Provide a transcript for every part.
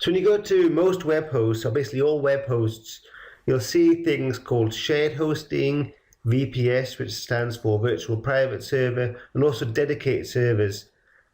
So when you go to most web hosts, or basically all web hosts, you'll see things called shared hosting, VPS, which stands for virtual private server, and also dedicated servers.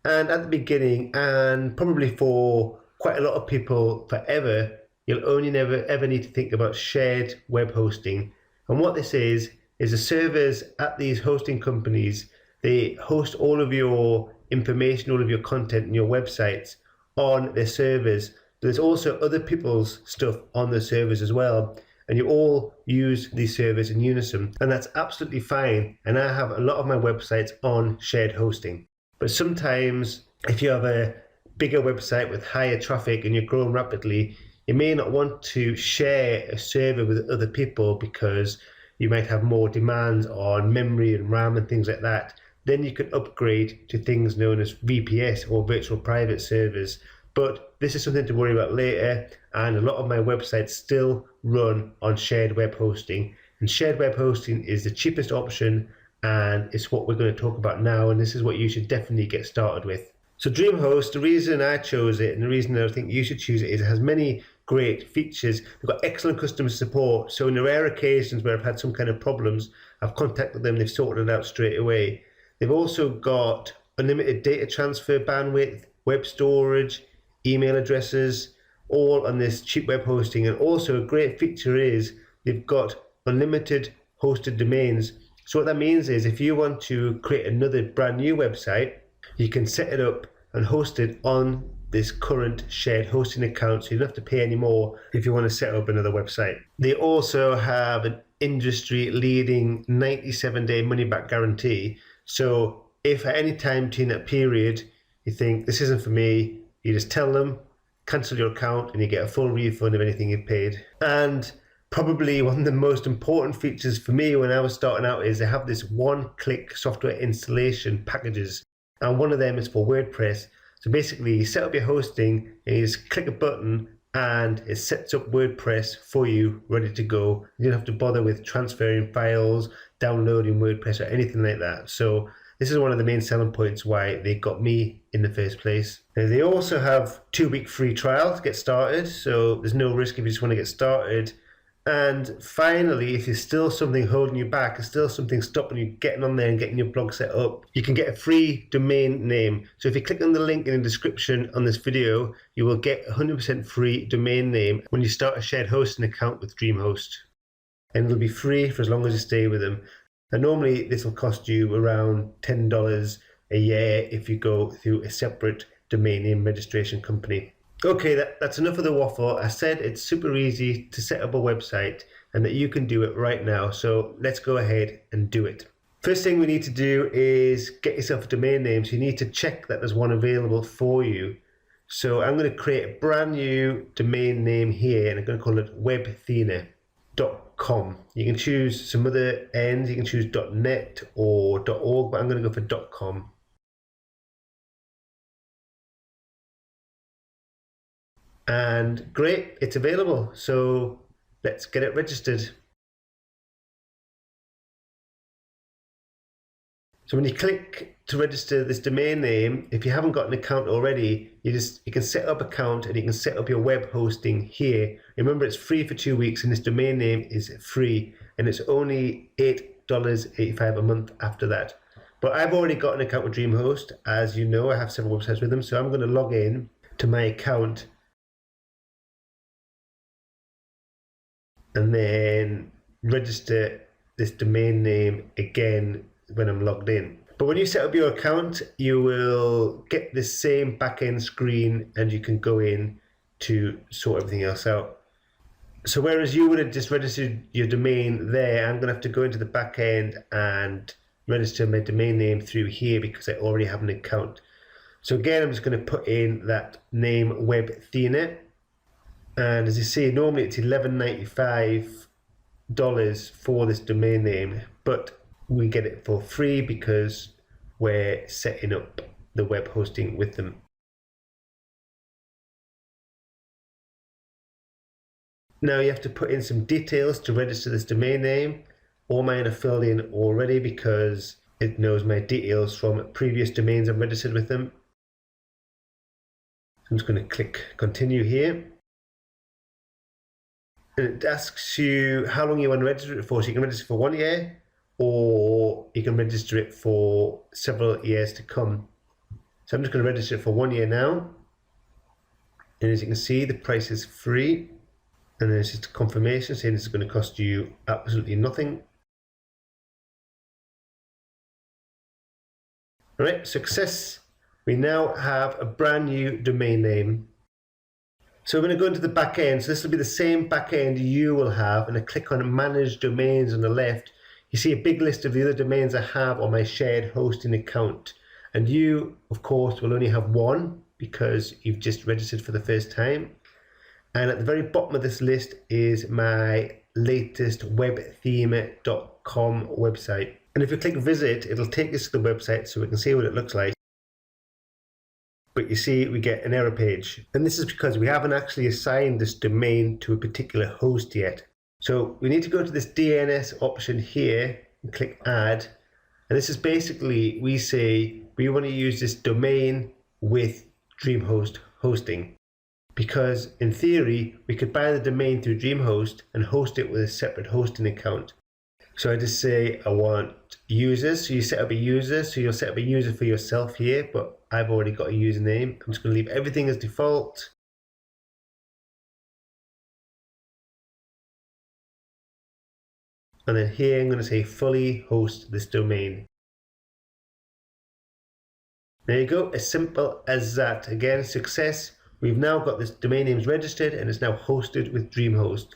And at the beginning, and probably for quite a lot of people forever, you'll only never ever need to think about shared web hosting. And what this is the servers at these hosting companies, they host all of your information, all of your content and your websites on their servers. There's also other people's stuff on the servers as well, and you all use these servers in unison, and that's absolutely fine. And I have a lot of my websites on shared hosting. But sometimes if you have a bigger website with higher traffic and you're growing rapidly, you may not want to share a server with other people because you might have more demands on memory and RAM and things like that. Then you can upgrade to things known as VPS or virtual private servers. But this is something to worry about later, and a lot of my websites still run on shared web hosting. And shared web hosting is the cheapest option, and it's what we're going to talk about now, and this is what you should definitely get started with. So Dreamhost, the reason I chose it and the reason I think you should choose it is it has many great features. They've got excellent customer support, so in the rare occasions where I've had some kind of problems, I've contacted them, they've sorted it out straight away. They've also got unlimited data transfer bandwidth, web storage, email addresses, all on this cheap web hosting. And also a great feature is they've got unlimited hosted domains. So what that means is if you want to create another brand new website, you can set it up and host it on this current shared hosting account, so you don't have to pay any more if you want to set up another website. They also have an industry leading 97-day money back guarantee. So if at any time during that period you think this isn't for me, you just tell them, cancel your account, and you get a full refund of anything you've paid. And probably one of the most important features for me when I was starting out is they have this one-click software installation packages. And one of them is for WordPress. So basically you set up your hosting and you just click a button and it sets up WordPress for you, ready to go. You don't have to bother with transferring files, downloading WordPress or anything like that. So this is one of the main selling points why they got me in the first place. Now, they also have 2-week free trial to get started, so there's no risk if you just want to get started. And finally, if there's still something holding you back, there's still something stopping you getting on there and getting your blog set up, you can get a free domain name. So if you click on the link in the description on this video, you will get 100% free domain name when you start a shared hosting account with Dreamhost. And it'll be free for as long as you stay with them. And normally this will cost you around $10 a year if you go through a separate domain name registration company. Okay, that's enough of the waffle. I said it's super easy to set up a website and that you can do it right now. So let's go ahead and do it. First thing we need to do is get yourself a domain name. So you need to check that there's one available for you. So I'm going to create a brand new domain name here, and I'm going to call it webthena.com. You can choose some other ends. You can choose .net or .org, but I'm going to go for .com. And great, it's available. So let's get it registered. So when you click to register this domain name, if you haven't got an account already, you can set up an account and you can set up your web hosting here. Remember, it's free for 2 weeks and this domain name is free, and it's only $8.85 a month after that. But I've already got an account with Dreamhost. As you know, I have several websites with them, so I'm going to log in to my account and then register this domain name again when I'm logged in. But when you set up your account, you will get this same back-end screen and you can go in to sort everything else out. So whereas you would have just registered your domain there, I'm gonna have to go into the back end and register my domain name through here because I already have an account. So again, I'm just gonna put in that name Webthena. And as you see, normally it's $11.95 for this domain name, but we get it for free because we're setting up the web hosting with them. Now you have to put in some details to register this domain name. All mine are filled in already because it knows my details from previous domains I've registered with them. I'm just going to click continue here. And it asks you how long you want to register it for. So you can register for 1 year, or you can register it for several years to come. So I'm just going to register it for 1 year now. And as you can see, the price is free. And then it's just a confirmation saying this is going to cost you absolutely nothing. All right, success. We now have a brand new domain name. So we're going to go into the back end. So this will be the same back end you will have. And I click on Manage Domains on the left. You see a big list of the other domains I have on my shared hosting account. And you, of course, will only have one because you've just registered for the first time. And at the very bottom of this list is my latest webtheme.com website. And if you click visit, it'll take us to the website so we can see what it looks like. But you see, we get an error page. And this is because we haven't actually assigned this domain to a particular host yet. So we need to go to this DNS option here and click add. And this is basically, we say we want to use this domain with Dreamhost hosting. Because in theory, we could buy the domain through Dreamhost and host it with a separate hosting account. So I just say I want users. So you set up a user. So you'll set up a user for yourself here, but I've already got a username. I'm just going to leave everything as default. And then here I'm going to say fully host this domain. There you go, as simple as that. Again, success. We've now got this domain names registered and it's now hosted with Dreamhost.